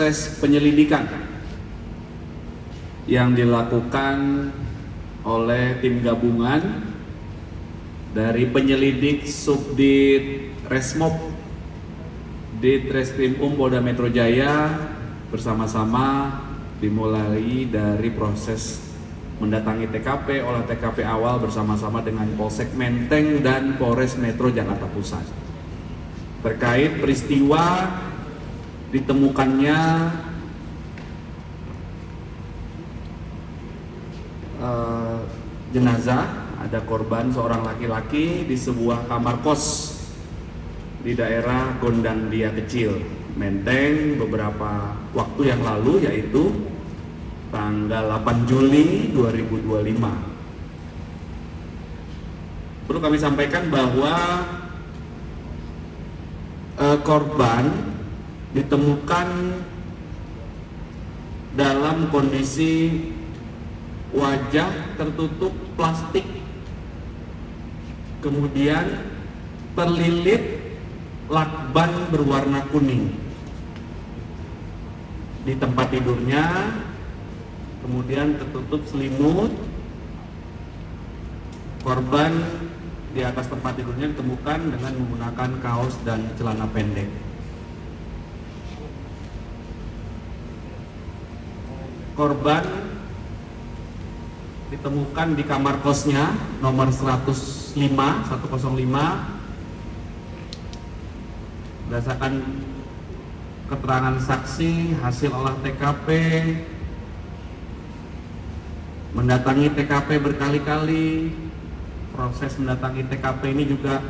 proses penyelidikan yang dilakukan oleh tim gabungan dari penyelidik Subdit Resmob Ditreskrimum Polda Metro Jaya bersama-sama dimulai dari proses mendatangi TKP, olah TKP awal bersama-sama dengan Polsek Menteng dan Polres Metro Jakarta Pusat terkait peristiwa ditemukannya jenazah, ada korban seorang laki-laki di sebuah kamar kos di daerah Gondangdia Kecil, Menteng beberapa waktu yang lalu, yaitu tanggal 8 Juli 2025. Perlu kami sampaikan bahwa korban ditemukan dalam kondisi wajah tertutup plastik, kemudian terlilit lakban berwarna kuning di tempat tidurnya, kemudian tertutup selimut. Korban di atas tempat tidurnya ditemukan dengan menggunakan kaos dan celana pendek. Korban ditemukan di kamar kosnya nomor 105 berdasarkan keterangan saksi hasil olah TKP, mendatangi TKP berkali-kali. Proses mendatangi TKP ini juga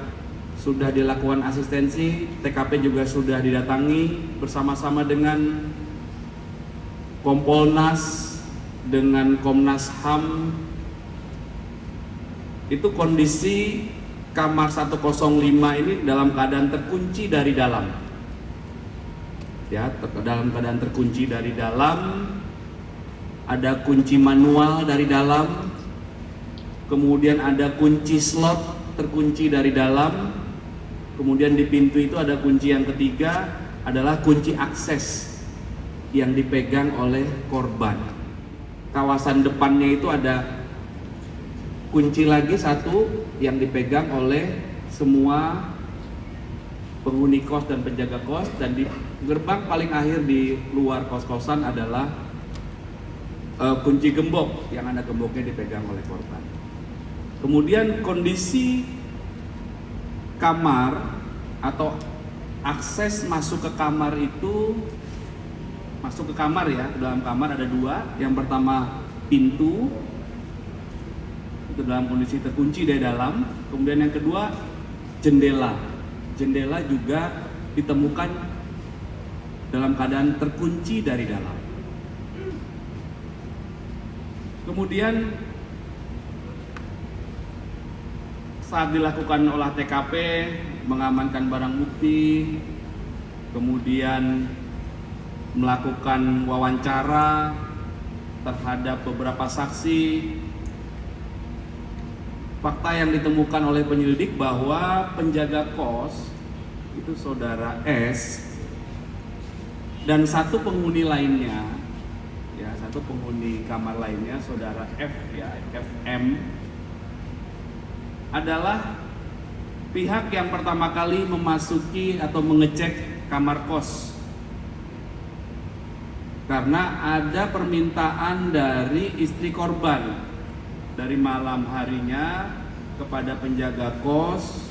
sudah dilakukan asistensi, TKP juga sudah didatangi bersama-sama dengan Kompolnas, dengan Komnas HAM. Itu kondisi kamar 105 ini dalam keadaan terkunci dari dalam, ya, dalam keadaan terkunci dari dalam. Ada kunci manual dari dalam, kemudian ada kunci slot terkunci dari dalam, kemudian di pintu itu ada kunci yang ketiga adalah kunci akses yang dipegang oleh korban. Kawasan depannya itu ada kunci lagi satu yang dipegang oleh semua penghuni kos dan penjaga kos, dan di gerbang paling akhir di luar kos-kosan adalah kunci gembok yang ada gemboknya dipegang oleh korban. Kemudian kondisi kamar atau akses masuk ke kamar itu, masuk ke kamar ya, ke dalam kamar ada dua. Yang pertama pintu, itu dalam kondisi terkunci dari dalam. Kemudian yang kedua jendela. Jendela juga ditemukan dalam keadaan terkunci dari dalam. Kemudian saat dilakukan olah TKP, mengamankan barang bukti, kemudian melakukan wawancara terhadap beberapa saksi, fakta yang ditemukan oleh penyelidik bahwa penjaga kos itu saudara S dan satu penghuni lainnya, ya, satu penghuni kamar lainnya saudara F, ya, FM, adalah pihak yang pertama kali memasuki atau mengecek kamar kos karena ada permintaan dari istri korban dari malam harinya kepada penjaga kos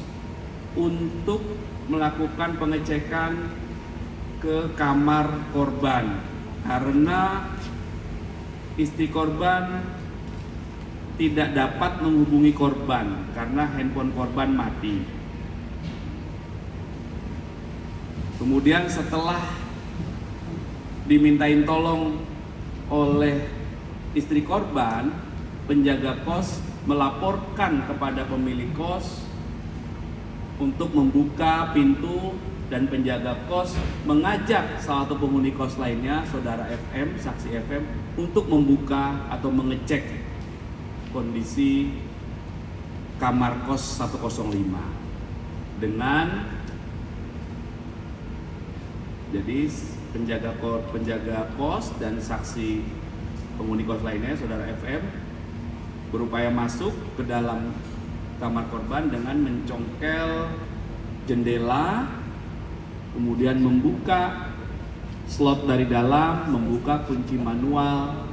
untuk melakukan pengecekan ke kamar korban karena istri korban tidak dapat menghubungi korban karena handphone korban mati. Kemudian setelah dimintain tolong oleh istri korban, penjaga kos melaporkan kepada pemilik kos untuk membuka pintu, dan penjaga kos mengajak salah satu penghuni kos lainnya, saudara FM, saksi FM, untuk membuka atau mengecek kondisi kamar kos 105 dengan, jadi penjaga kos dan saksi penghuni kos lainnya, saudara FM, berupaya masuk ke dalam kamar korban dengan mencongkel jendela, kemudian membuka slot dari dalam, membuka kunci manual,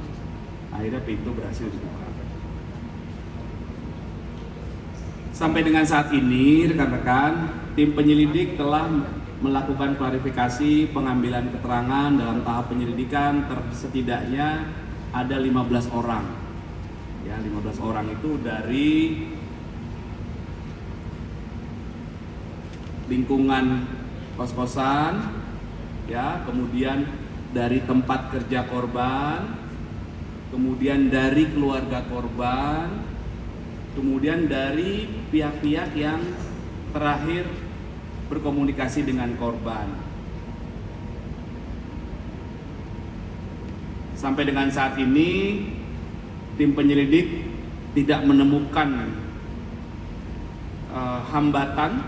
akhirnya pintu berhasil dibuka. Sampai dengan saat ini, rekan-rekan, tim penyelidik telah melakukan klarifikasi pengambilan keterangan dalam tahap penyelidikan. Setidaknya ada 15 orang. Ya, 15 orang itu dari lingkungan kos-kosan, ya, kemudian dari tempat kerja korban, kemudian dari keluarga korban, kemudian dari pihak-pihak yang terakhir berkomunikasi dengan korban. Sampai dengan saat ini, tim penyelidik tidak menemukan hambatan,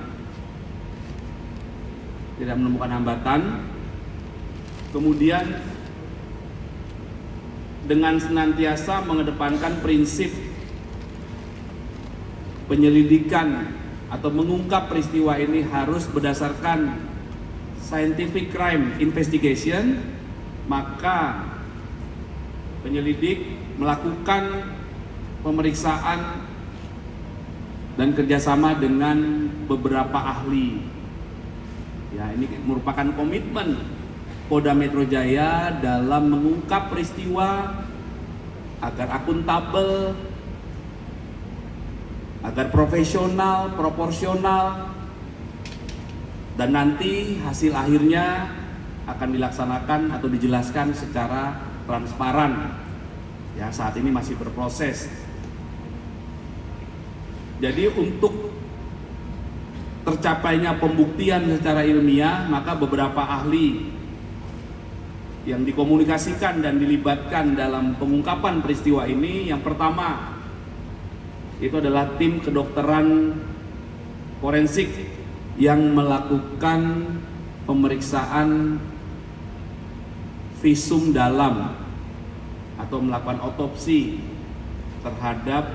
kemudian dengan senantiasa mengedepankan prinsip penyelidikan atau mengungkap peristiwa ini harus berdasarkan scientific crime investigation, maka penyelidik melakukan pemeriksaan dan kerjasama dengan beberapa ahli. Ya, ini merupakan komitmen Polda Metro Jaya dalam mengungkap peristiwa agar akuntabel, agar profesional, proporsional, dan nanti hasil akhirnya akan dilaksanakan atau dijelaskan secara transparan. Ya, saat ini masih berproses. Jadi untuk tercapainya pembuktian secara ilmiah, maka beberapa ahli yang dikomunikasikan dan dilibatkan dalam pengungkapan peristiwa ini, yang pertama itu adalah tim kedokteran forensik yang melakukan pemeriksaan visum dalam atau melakukan otopsi terhadap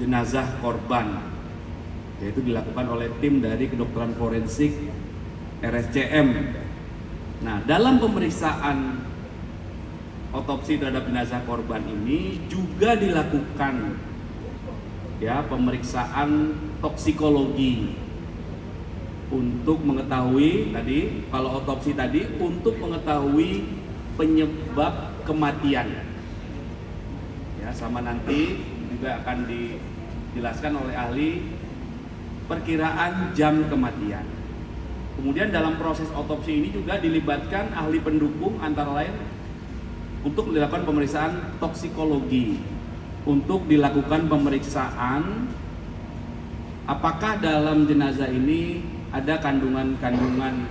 jenazah korban, yaitu dilakukan oleh tim dari kedokteran forensik RSCM. Nah, dalam pemeriksaan otopsi terhadap jenazah korban ini juga dilakukan, ya, pemeriksaan toksikologi untuk mengetahui tadi, kalau otopsi tadi untuk mengetahui penyebab kematian. Ya, sama nanti juga akan dijelaskan oleh ahli perkiraan jam kematian. Kemudian dalam proses otopsi ini juga dilibatkan ahli pendukung, antara lain untuk dilakukan pemeriksaan toksikologi, untuk dilakukan pemeriksaan apakah dalam jenazah ini ada kandungan-kandungan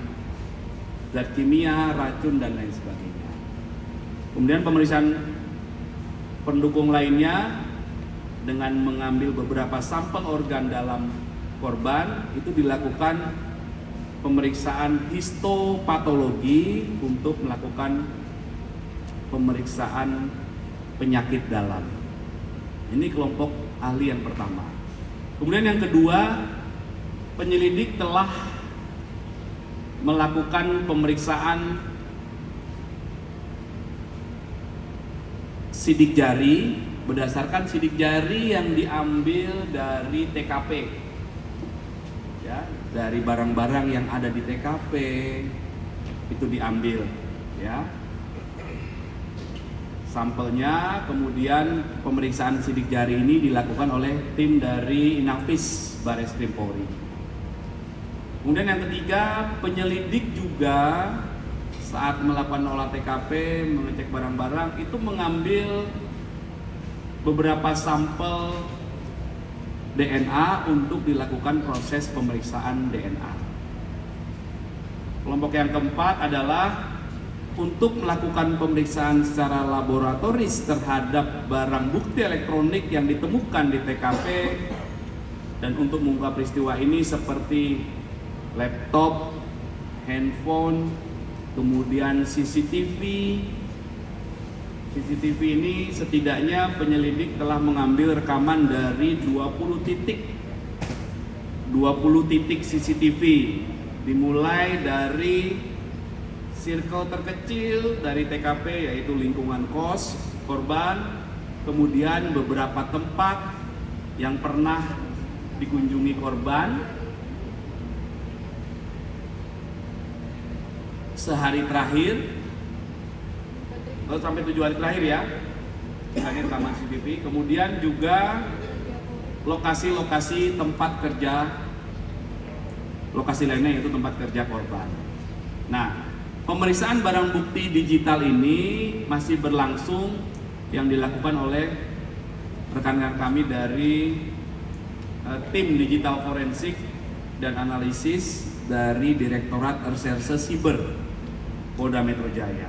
zat kimia, racun, dan lain sebagainya. Kemudian pemeriksaan pendukung lainnya dengan mengambil beberapa sampel organ dalam korban, itu dilakukan pemeriksaan histopatologi untuk melakukan pemeriksaan penyakit dalam. Ini kelompok ahli yang pertama. Kemudian yang kedua, penyelidik telah melakukan pemeriksaan sidik jari berdasarkan sidik jari yang diambil dari TKP. Ya, dari barang-barang yang ada di TKP itu diambil, ya, sampelnya. Kemudian pemeriksaan sidik jari ini dilakukan oleh tim dari Inafis Bareskrim Polri. Kemudian yang ketiga, penyelidik juga saat melakukan olah TKP, mengecek barang-barang, itu mengambil beberapa sampel DNA untuk dilakukan proses pemeriksaan DNA. Kelompok yang keempat adalah untuk melakukan pemeriksaan secara laboratoris terhadap barang bukti elektronik yang ditemukan di TKP, dan untuk mengungkap peristiwa ini seperti laptop, handphone, kemudian CCTV ini setidaknya penyelidik telah mengambil rekaman dari 20 titik CCTV, dimulai dari circle terkecil dari TKP yaitu lingkungan kos korban, kemudian beberapa tempat yang pernah dikunjungi korban sehari terakhir sampai 7 hari terakhir ya, ini rekaman CCTV. Kemudian juga lokasi-lokasi tempat kerja, lokasi lainnya yaitu tempat kerja korban. Nah, pemeriksaan barang bukti digital ini masih berlangsung yang dilakukan oleh rekan-rekan kami dari tim digital forensik dan analisis dari Direktorat Reserse Siber Polda Metro Jaya.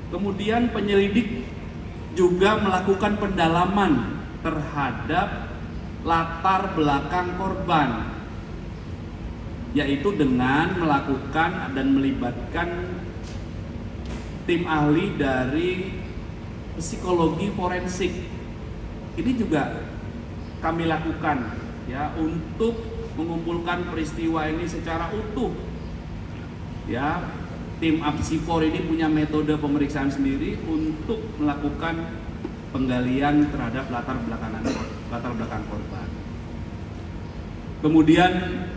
Kemudian penyelidik juga melakukan pendalaman terhadap latar belakang korban, yaitu dengan melakukan dan melibatkan tim ahli dari psikologi forensik. Ini juga kami lakukan ya untuk mengumpulkan peristiwa ini secara utuh. Ya, tim Apsifor ini punya metode pemeriksaan sendiri untuk melakukan penggalian terhadap latar belakang korban. Kemudian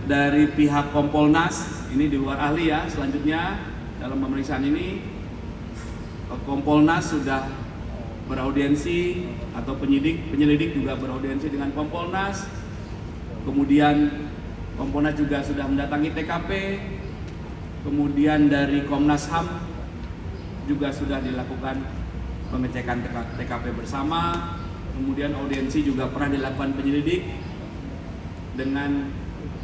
dari pihak Kompolnas, ini di luar ahli ya, selanjutnya dalam pemeriksaan ini Kompolnas sudah beraudiensi atau penyelidik juga beraudiensi dengan Kompolnas. Kemudian Kompolnas juga sudah mendatangi TKP. Kemudian dari Komnas HAM juga sudah dilakukan pengecekan TKP bersama. Kemudian audiensi juga pernah dilakukan penyelidik dengan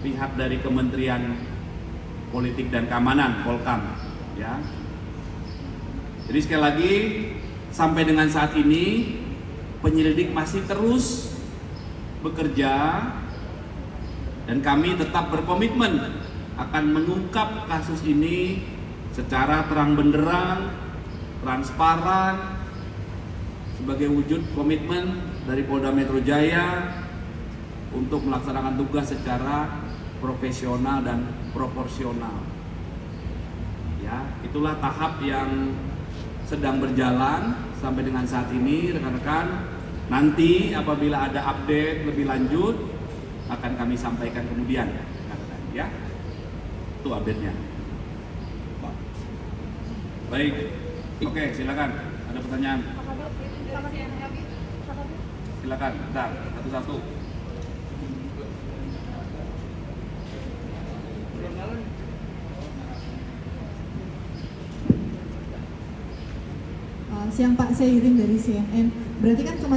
pihak dari Kementerian Politik dan Keamanan, Polkam, ya. Jadi sekali lagi, sampai dengan saat ini penyelidik masih terus bekerja dan kami tetap berkomitmen akan mengungkap kasus ini secara terang benderang, transparan, sebagai wujud komitmen dari Polda Metro Jaya untuk melaksanakan tugas secara profesional dan proporsional. Ya, itulah tahap yang sedang berjalan sampai dengan saat ini, rekan-rekan. Nanti apabila ada update lebih lanjut akan kami sampaikan kemudian, rekan-rekan, ya. Itu update-nya. Baik, oke, silakan. Ada pertanyaan? Silakan, bentar, satu-satu. Siang Pak, saya Irin dari CNN. Berarti kan kemarin